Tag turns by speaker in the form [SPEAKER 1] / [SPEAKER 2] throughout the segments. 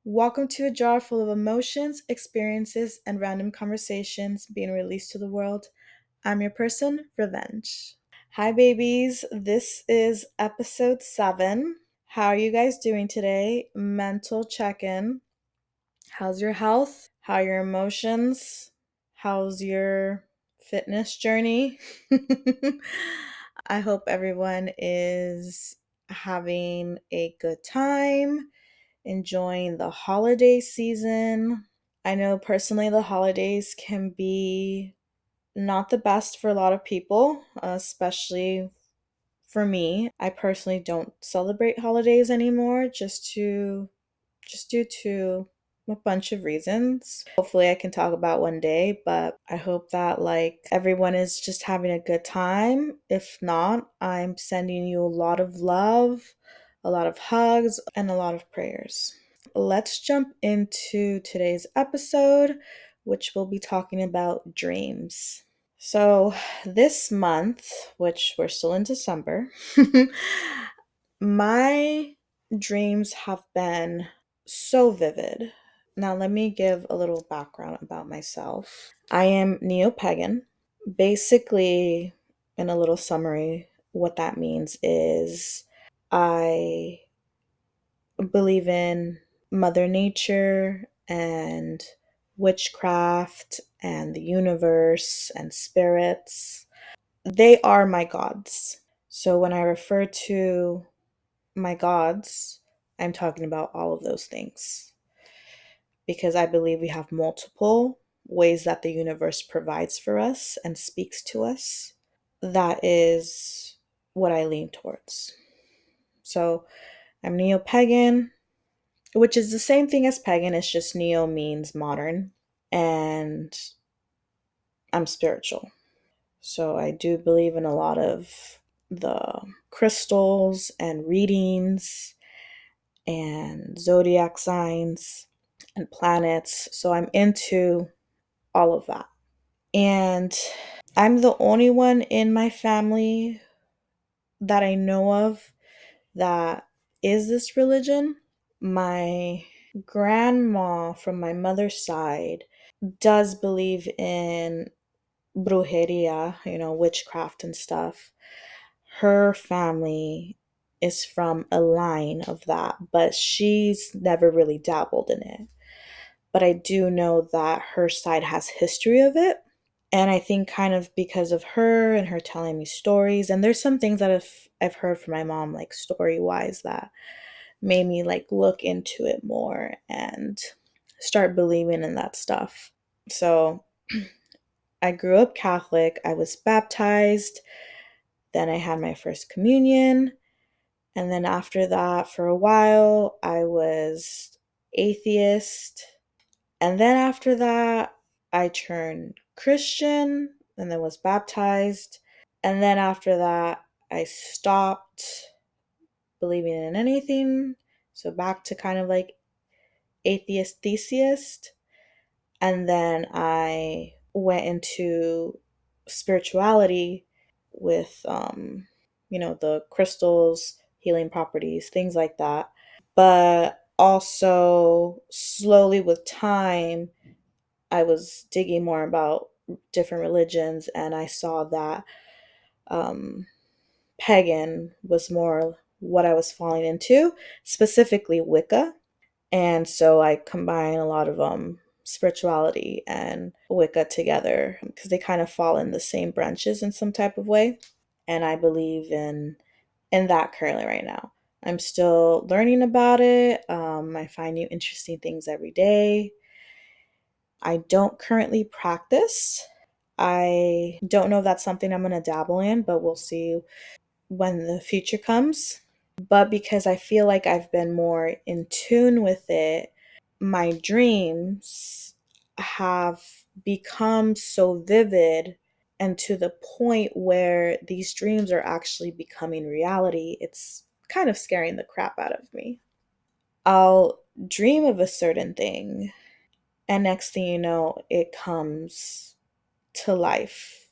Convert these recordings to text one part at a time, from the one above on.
[SPEAKER 1] Welcome to a jar full of emotions, experiences, and random conversations being released to the world. I'm your person, Revenge. Hi, babies. This is episode 7. How are you guys doing today? Mental check in. How's your health? How are your emotions? How's your fitness journey? I hope everyone is having a good time, enjoying the holiday season. I know personally the holidays can be not the best for a lot of people, especially for me. I personally don't celebrate holidays anymore just due to a bunch of reasons. Hopefully I can talk about one day, but I hope that everyone is just having a good time. If not, I'm sending you a lot of love, a lot of hugs, and a lot of prayers. Let's jump into today's episode, which will be talking about dreams. So, this month, which we're still in December, my dreams have been so vivid. Now, let me give a little background about myself. I am neo pagan. Basically, in a little summary, what that means is I believe in Mother Nature and witchcraft and the universe and spirits. They are my gods. So when I refer to my gods, I'm talking about all of those things because I believe we have multiple ways that the universe provides for us and speaks to us. That is what I lean towards. So I'm neo pagan, which is the same thing as pagan, it's just neo means modern, and I'm spiritual. So I do believe in a lot of the crystals and readings and zodiac signs and planets. So I'm into all of that. And I'm the only one in my family that I know of that is this religion. My grandma from my mother's side does believe in brujeria, witchcraft and stuff. Her family is from a line of that, but she's never really dabbled in it. But I do know that her side has history of it. And I think kind of because of her and her telling me stories, and there's some things that I've heard from my mom, like story wise, that made me look into it more and start believing in that stuff. So I grew up Catholic. I was baptized. Then I had my first communion. And then after that, for a while, I was atheist. And then after that, I turned Christian and then was baptized. And then after that, I stopped believing in anything. So back to kind of atheist theist. And then I went into spirituality with the crystals, healing properties, things like that. But also slowly with time, I was digging more about different religions, and I saw that um, pagan was more what I was falling into, specifically Wicca. And so I combine a lot of spirituality and Wicca together because they kind of fall in the same branches in some type of way. And I believe in that currently right now. I'm still learning about it. I find new interesting things every day. I don't currently practice. I don't know if that's something I'm going to dabble in, but we'll see when the future comes. But because I feel like I've been more in tune with it, my dreams have become so vivid and to the point where these dreams are actually becoming reality. It's kind of scaring the crap out of me. I'll dream of a certain thing, and next thing you know, it comes to life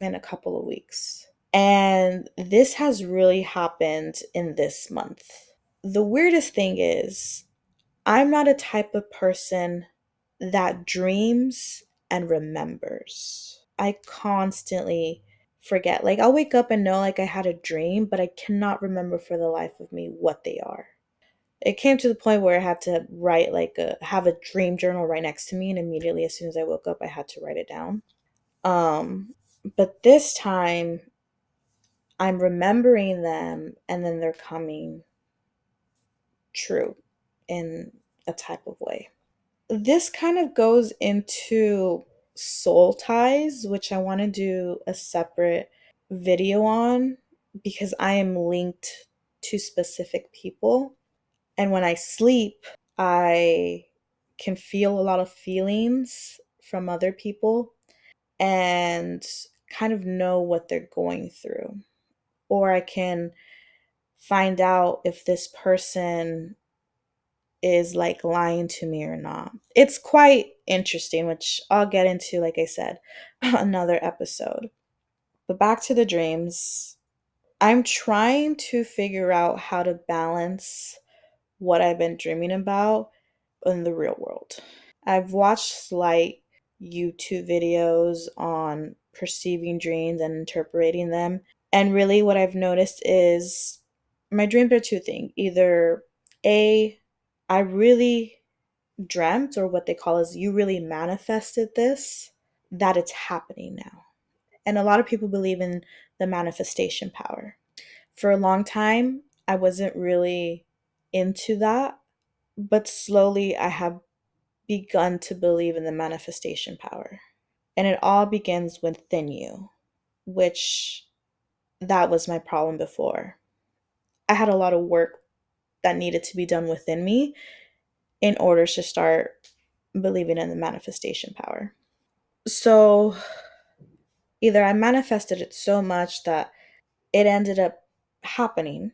[SPEAKER 1] in a couple of weeks. And this has really happened in this month. The weirdest thing is, I'm not a type of person that dreams and remembers. I constantly forget. Like, I'll wake up and know like I had a dream, but I cannot remember for the life of me what they are. It came to the point where I had to write have a dream journal right next to me, and immediately as soon as I woke up I had to write it down. Um but this time I'm remembering them and then they're coming true in a type of way. This kind of goes into soul ties, which I want to do a separate video on because I am linked to specific people. And when I sleep, I can feel a lot of feelings from other people and kind of know what they're going through. Or I can find out if this person is like lying to me or not. It's quite interesting, which I'll get into, like I said, another episode. But back to the dreams. I'm trying to figure out how to balance what I've been dreaming about in the real world. I've watched slight YouTube videos on perceiving dreams and interpreting them. And really, what I've noticed is my dreams are two things. Either A, I really dreamt, or what they call is you really manifested this, that it's happening now. And a lot of people believe in the manifestation power. For a long time, I wasn't really into that, but slowly I have begun to believe in the manifestation power. And it all begins within you, which that was my problem before. I had a lot of work that needed to be done within me in order to start believing in the manifestation power. So either I manifested it so much that it ended up happening,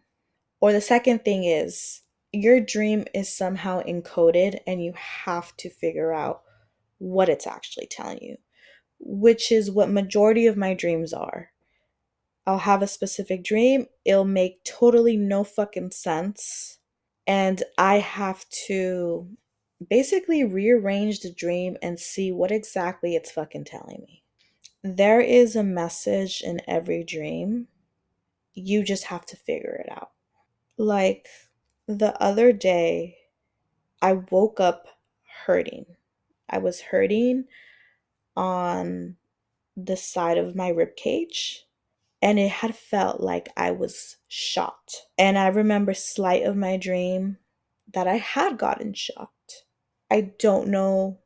[SPEAKER 1] or the second thing is your dream is somehow encoded and you have to figure out what it's actually telling you, which is what majority of my dreams are. I'll have a specific dream, it'll make totally no fucking sense, and I have to basically rearrange the dream and see what exactly it's fucking telling me. There is a message in every dream. You just have to figure it out. Like the other day, I woke up hurting. I was hurting on the side of my rib cage, and it had felt like I was shot. And I remember slight of my dream that I had gotten shot. I don't know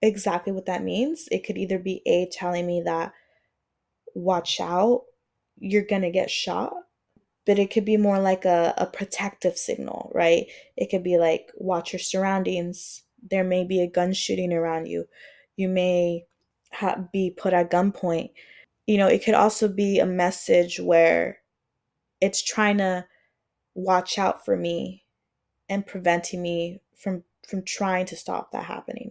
[SPEAKER 1] exactly what that means. It could either be A, telling me that watch out, you're gonna get shot, but it could be more like a protective signal, right? It could be like, watch your surroundings. There may be a gun shooting around you. You may be put at gunpoint. It could also be a message where it's trying to watch out for me and preventing me from trying to stop that happening.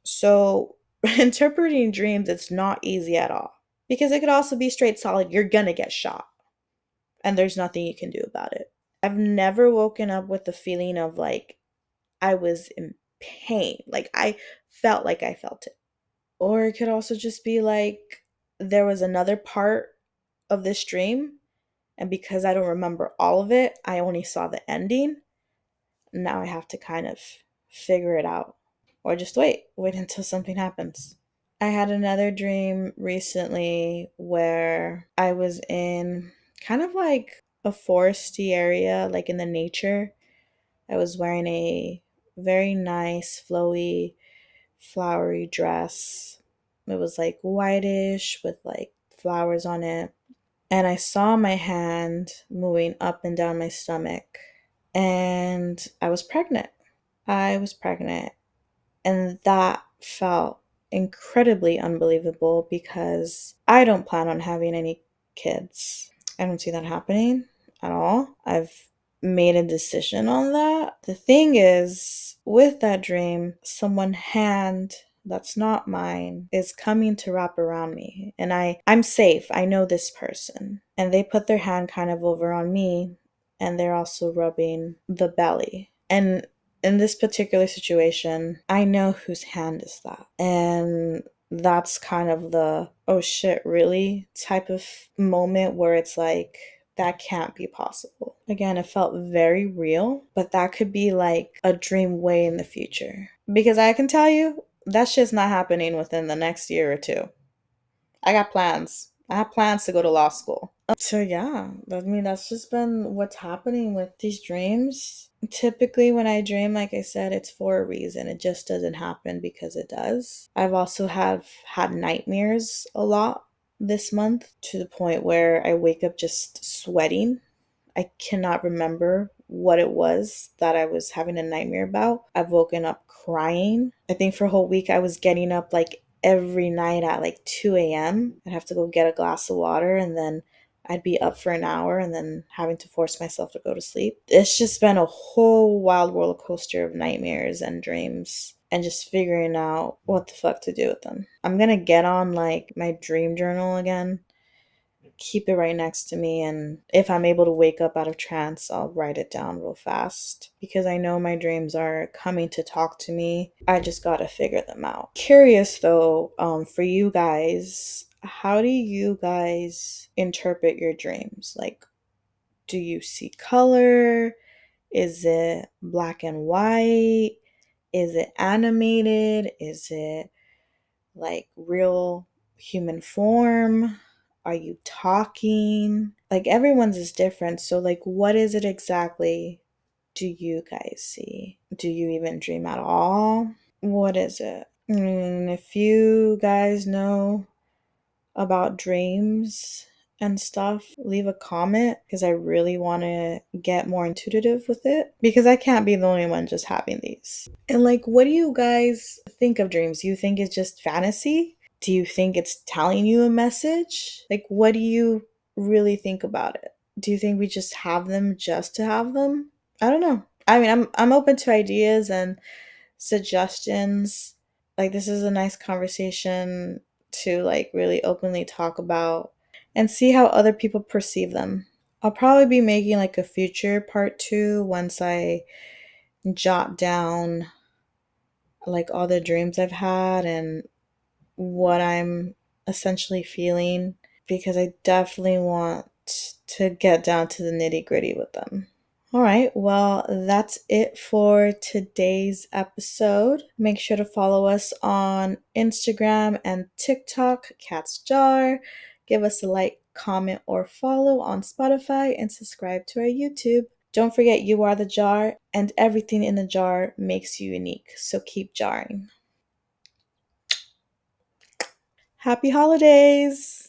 [SPEAKER 1] So interpreting dreams, it's not easy at all because it could also be straight solid. You're gonna get shot and there's nothing you can do about it. I've never woken up with the feeling of like I was in pain. Like I felt like I felt it. Or it could also just be like there was another part of this dream, and because I don't remember all of it, I only saw the ending. Now I have to kind of figure it out. Or just wait until something happens. I had another dream recently where I was in kind of like a foresty area, like in the nature. I was wearing a very nice, flowy, flowery dress. It was like whitish with like flowers on it. And I saw my hand moving up and down my stomach. And I was pregnant. I was pregnant. And that felt incredibly unbelievable because I don't plan on having any kids. I don't see that happening at all. I've made a decision on that. The thing is, with that dream, someone's hand that's not mine is coming to wrap around me. And I'm safe. I know this person. And they put their hand kind of over on me and they're also rubbing the belly. And in this particular situation, I know whose hand is that. And that's kind of the oh shit, really type of moment where it's like, that can't be possible. Again, it felt very real, but that could be like a dream way in the future. Because I can tell you, that shit's not happening within the next year or two. I got plans. I have plans to go to law school. So yeah, I mean that's just been what's happening with these dreams. Typically when I dream, like I said, it's for a reason. It just doesn't happen because it does. I've also have had nightmares a lot this month to the point where I wake up just sweating. I cannot remember what it was that I was having a nightmare about. I've woken up crying. I think for a whole week I was getting up like every night at like 2 a.m. I'd have to go get a glass of water and then I'd be up for an hour and then having to force myself to go to sleep. It's just been a whole wild roller coaster of nightmares and dreams and just figuring out what the fuck to do with them. I'm gonna get on like my dream journal again, keep it right next to me, and if I'm able to wake up out of trance, I'll write it down real fast because I know my dreams are coming to talk to me. I just gotta figure them out. Curious though, for you guys, how do you guys interpret your dreams? Like, do you see color? Is it black and white? Is it animated? Is it like real human form? Are you talking? Like everyone's is different. So like what is it exactly do you guys see? Do you even dream at all? What is it? If you guys know about dreams and stuff, leave a comment because I really want to get more intuitive with it because I can't be the only one just having these. And like, what do you guys think of dreams? Do you think it's just fantasy? Do you think it's telling you a message? Like, what do you really think about it? Do you think we just have them just to have them? I don't know. I mean, I'm open to ideas and suggestions. Like this is a nice conversation to like really openly talk about and see how other people perceive them. I'll probably be making like a future part 2 once I jot down like all the dreams I've had and what I'm essentially feeling because I definitely want to get down to the nitty-gritty with them. All right, well, that's it for today's episode. Make sure to follow us on Instagram and TikTok, Cat's Jar. Give us a like, comment, or follow on Spotify, and subscribe to our YouTube. Don't forget, you are the jar, and everything in the jar makes you unique. So keep jarring. Happy holidays!